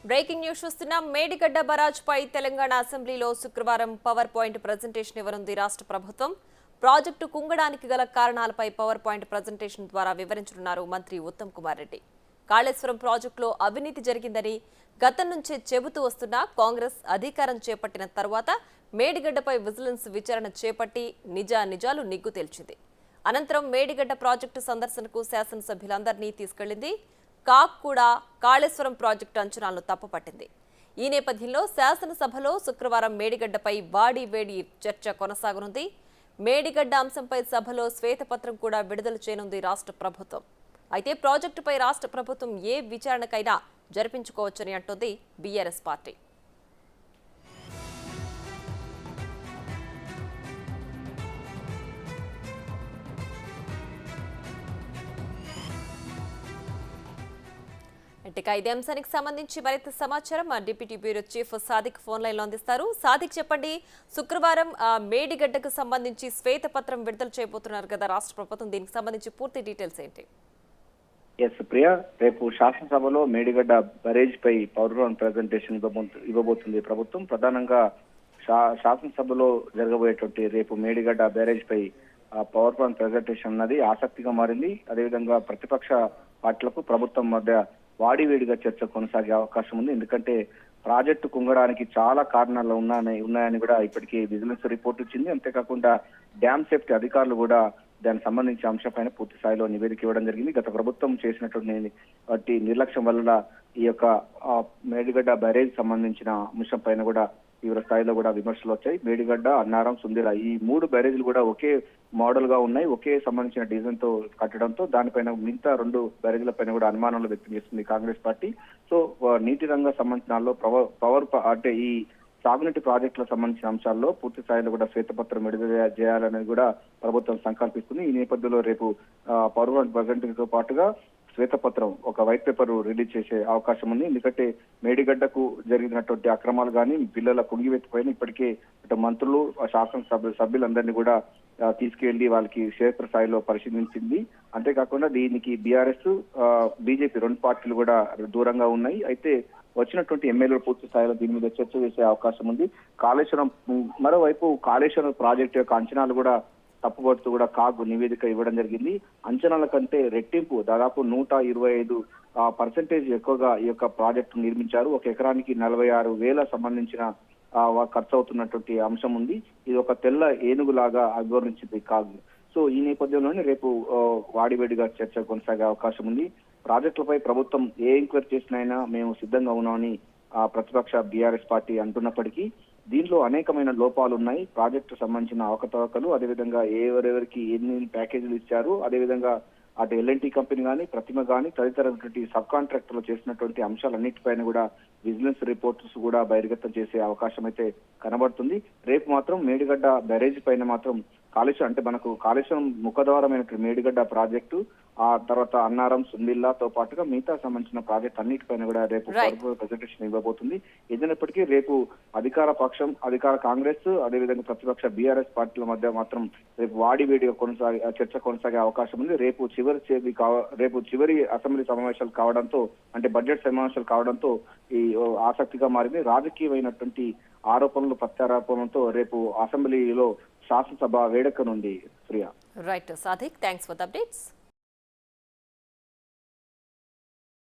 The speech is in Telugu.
బ్రేకింగ్ న్యూస్ చూస్తున్నాం. మేడిగడ్డ బరాజ్ పై తెలంగాణ అసెంబ్లీలో శుక్రవారం పవర్ పాయింట్ ప్రజెంటేషన్ ఇవ్వనుంది రాష్ట్ర ప్రభుత్వం. ప్రాజెక్టు కుంగడానికి గల కారణాలపై పవర్ పాయింట్ ప్రజెంటేషన్ ద్వారా వివరించనున్నారు మంత్రి ఉత్తమ్ కుమార్ రెడ్డి. కాళేశ్వరం ప్రాజెక్టులో అవినీతి జరిగిందని గతం నుంచే చెబుతూ వస్తున్న కాంగ్రెస్ అధికారం చేపట్టిన తర్వాత మేడిగడ్డపై విజిలెన్స్ విచారణ చేపట్టి నిజాలు నిగ్గు తేల్చింది. అనంతరం మేడిగడ్డ ప్రాజెక్టు సందర్శనకు శాసనసభ్యులందరినీ తీసుకెళ్లింది. కాక్ కూడా కాళేశ్వరం ప్రాజెక్టు అంచనాలను తప్పుపట్టింది. ఈ నేపథ్యంలో శాసనసభలో శుక్రవారం మేడిగడ్డపై వాడి వేడి చర్చ కొనసాగనుంది. మేడిగడ్డ అంశంపై సభలో శ్వేతపత్రం కూడా విడుదల చేయనుంది రాష్ట్ర ప్రభుత్వం. అయితే ప్రాజెక్టుపై రాష్ట్ర ప్రభుత్వం ఏ విచారణకైనా జరిపించుకోవచ్చని అంటోంది బీఆర్ఎస్ పార్టీ. ఇదే అంశానికి సంబంధించి మరింత సమాచారం మా deputy bureau chief Sadiq phone line లో అందిస్తారు. సాదిక్, చెప్పండి, శుక్రవారం మేడిగడ్డకు సంబంధించి శ్వేతపత్రం విడుదల చేయబోతున్నారు కదా రాష్ట్ర ప్రభుత్వం, దీనికి సంబంధించి పూర్తి డీటెయిల్స్ ఏంటి? ఎస్ ప్రియా, రేపు శాసనసభలో మేడిగడ్డ బరేజ్ పై పవర్ పాయింట్ ప్రెజెంటేషన్ ఇవ్వబోతుంది ప్రభుత్వం. ప్రధానంగా శాసనసభలో జరగబోయేటువంటి రేపు మేడిగడ్డ బ్యారేజ్ పై పవర్ పాయింట్ ప్రెజెంటేషన్ అన్నది ఆసక్తిగా మారింది. అదేవిధంగా ప్రతిపక్ష పార్టీలకు ప్రభుత్వం మధ్య వాడివేడిగా చర్చ కొనసాగే అవకాశం ఉంది. ఎందుకంటే ప్రాజెక్టు కుంగడానికి చాలా కారణాలు ఉన్నాయని కూడా ఇప్పటికీ విజిలెన్స్ రిపోర్ట్ ఇచ్చింది. అంతేకాకుండా డ్యామ్ సేఫ్టీ అధికారులు కూడా దానికి సంబంధించిన అంశంపైన పూర్తి స్థాయిలో నివేదిక ఇవ్వడం జరిగింది. గత ప్రభుత్వం చేసినటువంటి నిర్లక్ష్యం వల్ల ఈ యొక్క మేడిగడ్డ బ్యారేజ్ సంబంధించిన అంశం పైన కూడా తీవ్ర స్థాయిలో కూడా విమర్శలు వచ్చాయి. మేడిగడ్డ, అన్నారం, సుందిల ఈ 3 బ్యారేజ్లు కూడా ఒకే మోడల్ గా ఉన్నాయి. ఒకే సంబంధించిన డిజైన్ తో కట్టడంతో దానిపైన మిగతా 2 బ్యారేజ్ల పైన కూడా అనుమానాలు వ్యక్తం చేస్తుంది కాంగ్రెస్ పార్టీ. సో నీటి రంగ సంబంధించిన పవర్ అంటే ఈ సాగునీటి ప్రాజెక్టులకు సంబంధించిన అంశాల్లో పూర్తి స్థాయిలో కూడా శ్వేతపత్రం విడుదల చేయాలనేది కూడా ప్రభుత్వం సంకల్పిస్తుంది. ఈ నేపథ్యంలో రేపు పవర్ పాయింట్ ప్రజెంటేషన్ తో పాటుగా శ్వేతపత్రం, ఒక వైట్ పేపర్ రిలీజ్ చేసే అవకాశం ఉంది. ఎందుకంటే మేడిగడ్డకు జరిగినటువంటి అక్రమాలు కానీ పిల్లల కుంగివెత్తిపోయిన ఇప్పటికే మంత్రులు, సభ్యులందరినీ కూడా తీసుకెళ్లి వాళ్ళకి క్షేత్ర స్థాయిలో పరిశీలించింది. అంతేకాకుండా దీనికి బీఆర్ఎస్, బీజేపీ 2 పార్టీలు కూడా దూరంగా ఉన్నాయి. అయితే వచ్చినటువంటి ఎమ్మెల్యేలు పూర్తి స్థాయిలో దీని మీద చర్చ చేసే అవకాశం ఉంది. మరోవైపు కాళేశ్వరం ప్రాజెక్టు యొక్క అంచనాలు కూడా తప్పుపడుతూ కూడా కాగ్ నివేదిక ఇవ్వడం జరిగింది. అంచనాల కంటే రెట్టింపు, దాదాపు 120% ఎక్కువగా ఈ యొక్క ప్రాజెక్టు నిర్మించారు. ఒక ఎకరానికి 46,000 సంబంధించిన ఖర్చు అవుతున్నటువంటి అంశం ఉంది. ఇది ఒక తెల్ల ఏనుగులాగా అభివర్ణించింది కాగ్. సో ఈ నేపథ్యంలోనే రేపు వాడివేడిగా చర్చ కొనసాగే అవకాశం ఉంది. ప్రాజెక్టులపై ప్రభుత్వం ఏ ఎంక్వైరీ చేసినైనా మేము సిద్ధంగా ఉన్నామని ప్రతిపక్ష బీఆర్ఎస్ పార్టీ అంటున్నప్పటికీ దీనిలో అనేకమైన లోపాలు ఉన్నాయి. ప్రాజెక్టు సంబంధించిన అవకతవకలు, అదేవిధంగా ఎవరెవరికి ఎన్ని ప్యాకేజీలు ఇచ్చారు, అదేవిధంగా అటు ఎల్ఎన్టీ కంపెనీ కానీ, ప్రతిమ కానీ తదితరటువంటి సబ్ కాంట్రాక్టర్లు చేసినటువంటి అంశాలన్నిటిపైన కూడా విజిలెన్స్ రిపోర్ట్స్ కూడా బహిర్గతం చేసే అవకాశం అయితే కనబడుతుంది. రేపు మాత్రం మేడిగడ్డ బ్యారేజ్ పైన మాత్రం కాళేశ్వరం అంటే మనకు కాళేశ్వరం ముఖద్వారమైనటువంటి మేడిగడ్డ ప్రాజెక్టు, ఆ తర్వాత అన్నారం, సుందిల్లాతో పాటుగా మిగతా సంబంధించిన ప్రాజెక్ట్ అన్నిటిపైన కూడా రేపు ప్రెజెంటేషన్ ఇవ్వబోతుంది. ఏదైనప్పటికీ రేపు అధికార కాంగ్రెస్, అదేవిధంగా ప్రతిపక్ష బీఆర్ఎస్ పార్టీల మధ్య మాత్రం రేపు వాడివేడిగా చర్చ కొనసాగే అవకాశం ఉంది. రేపు చివరి అసెంబ్లీ సమావేశాలు కావడంతో, అంటే బడ్జెట్ సమావేశాలు కావడంతో ఈ ఆసక్తిగా మారింది. రాజకీయమైనటువంటి ఆరోపణలు, ప్రత్యారోపణలతో రేపు అసెంబ్లీలో శాసనసభ వేడుకనుంది. Priya. Right Sadiq, thanks for the updates.